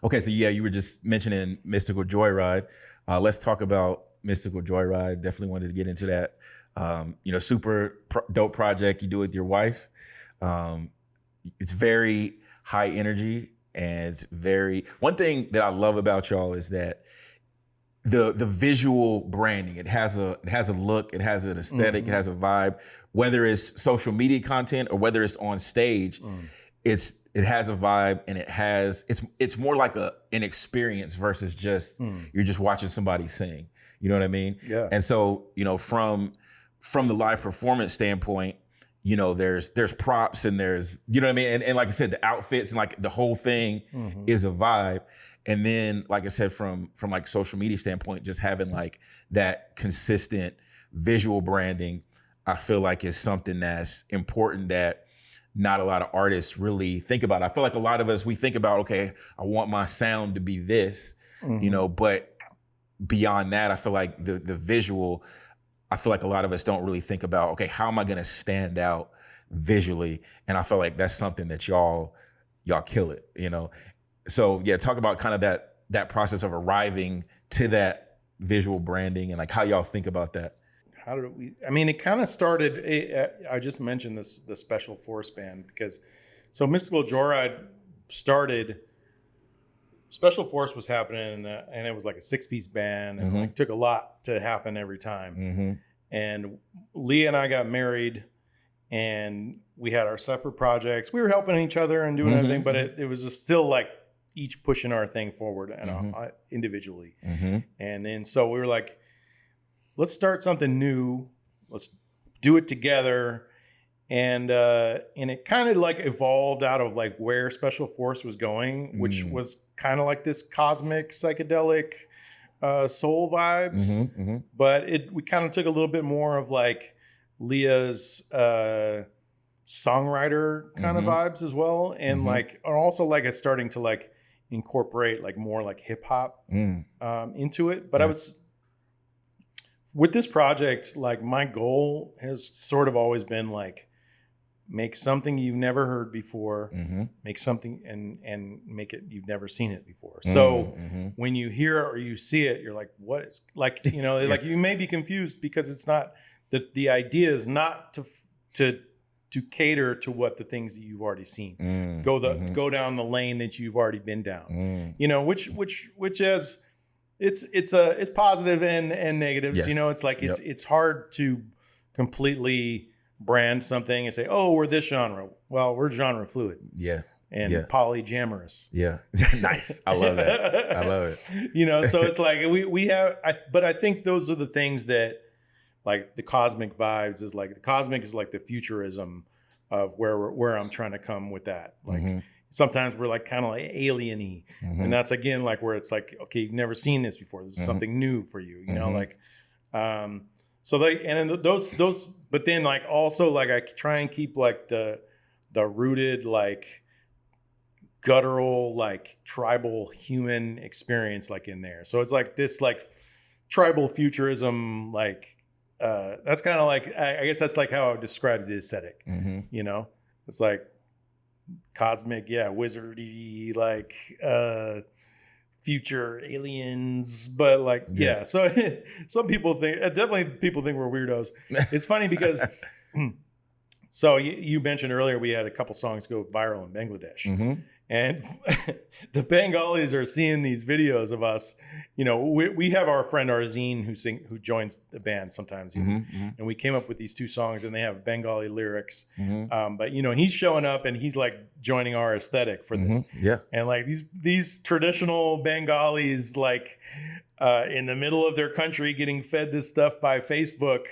Okay, so yeah, you were just mentioning Mystical Joyride. Let's talk about Mystical Joyride. Definitely wanted to get into that. Super dope project you do with your wife. Um, it's very high energy, and it's very. One thing that I love about y'all is that the visual branding. It has a look, it has an aesthetic, it has a vibe. Whether it's social media content or whether it's on stage, it has a vibe, and it's more like an experience versus just you're just watching somebody sing. You know what I mean? Yeah. And so, from the live performance standpoint, there's props and there's, you know what I mean? And like I said, the outfits and like the whole thing is a vibe. And then, like I said, from like social media standpoint, just having like that consistent visual branding, I feel like is something that's important that not a lot of artists really think about. I feel like a lot of us, we think about, okay, I want my sound to be this, but beyond that, I feel like the visual, I feel like a lot of us don't really think about, okay, how am I gonna stand out visually? And I feel like that's something that y'all kill it. So yeah, talk about kind of that process of arriving to that visual branding and like how y'all think about that. How did we? I mean, it kind of started. I just mentioned the Special Force band because so Mystical Joyride started. Special Force was happening, and it was like a 6-piece band, and like took a lot to happen every time. And Leah and I got married, and we had our separate projects. We were helping each other and doing everything, but it was just still like each pushing our thing forward and individually. And then so we were like, let's start something new. Let's do it together. And it kind of like evolved out of like where Special Force was going, which was kind of like this cosmic psychedelic soul vibes. But we kind of took a little bit more of like Leah's songwriter kind of vibes as well. And like also like it's starting to like incorporate like more like hip hop into it. But I was with this project, like my goal has sort of always been like make something you've never heard before, make something and make it you've never seen it before. So when you hear it or you see it, you're like, what is like, like you may be confused because it's not the idea is not to cater to what the things that you've already seen. Go down the lane that you've already been down. Which has it's positive and negatives. Yes. It's like it's hard to completely brand something and say, oh, we're this genre. Well, we're genre fluid. Yeah. And polyamorous. Yeah. Nice. I love that. I love it. So it's like we have, but I think those are the things that like the cosmic vibes is like the cosmic is like the futurism of where I'm trying to come with that. Like sometimes we're like kind of like alien-y. And that's again, like where it's like, okay, you've never seen this before. This is something new for you, so they, and then those, but then like also like I try and keep like the rooted, like guttural, like tribal human experience like in there. So it's like this like tribal futurism, like that's kind of like, I guess that's like how I would describe the aesthetic, it's like cosmic, wizardy, like future aliens, but like so some people think definitely people think we're weirdos. It's funny because so you mentioned earlier we had a couple songs go viral in Bangladesh, and the Bengalis are seeing these videos of us. We have our friend Arzine who joins the band sometimes, and we came up with these 2 songs, and they have Bengali lyrics. But he's showing up and he's like joining our aesthetic for this. And like these traditional Bengalis, like in the middle of their country getting fed this stuff by Facebook,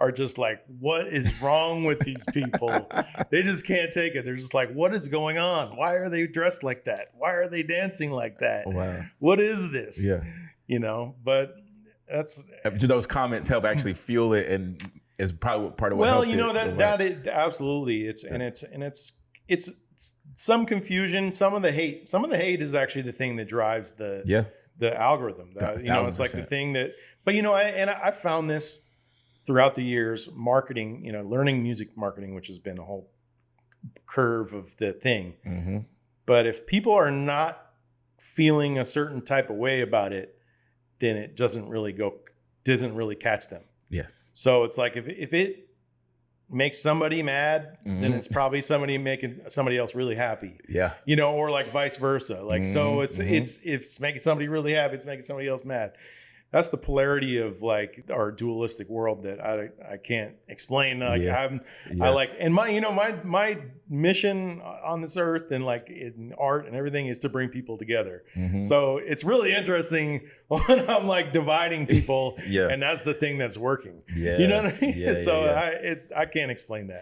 are just like, what is wrong with these people? They just can't take it. They're just like, what is going on? Why are they dressed like that? Why are they dancing like that? Wow. What is this? But that's, do those comments help actually fuel it, and is probably part of what helped it? that it, absolutely. It's some confusion, some of the hate is actually the thing that drives the algorithm. It's like the thing that, but I found this throughout the years, marketing, learning music marketing, which has been a whole curve of the thing. But if people are not feeling a certain type of way about it, then it doesn't really catch them. Yes. So it's like if it makes somebody mad, then it's probably somebody making somebody else really happy. Yeah. You know, or like vice versa. Like so it's if it's making somebody really happy, it's making somebody else mad. That's the polarity of like our dualistic world that I can't explain. Like I like, and my mission on this earth and like in art and everything is to bring people together. So it's really interesting when I'm like dividing people, and that's the thing that's working. You know what I mean? I can't explain that.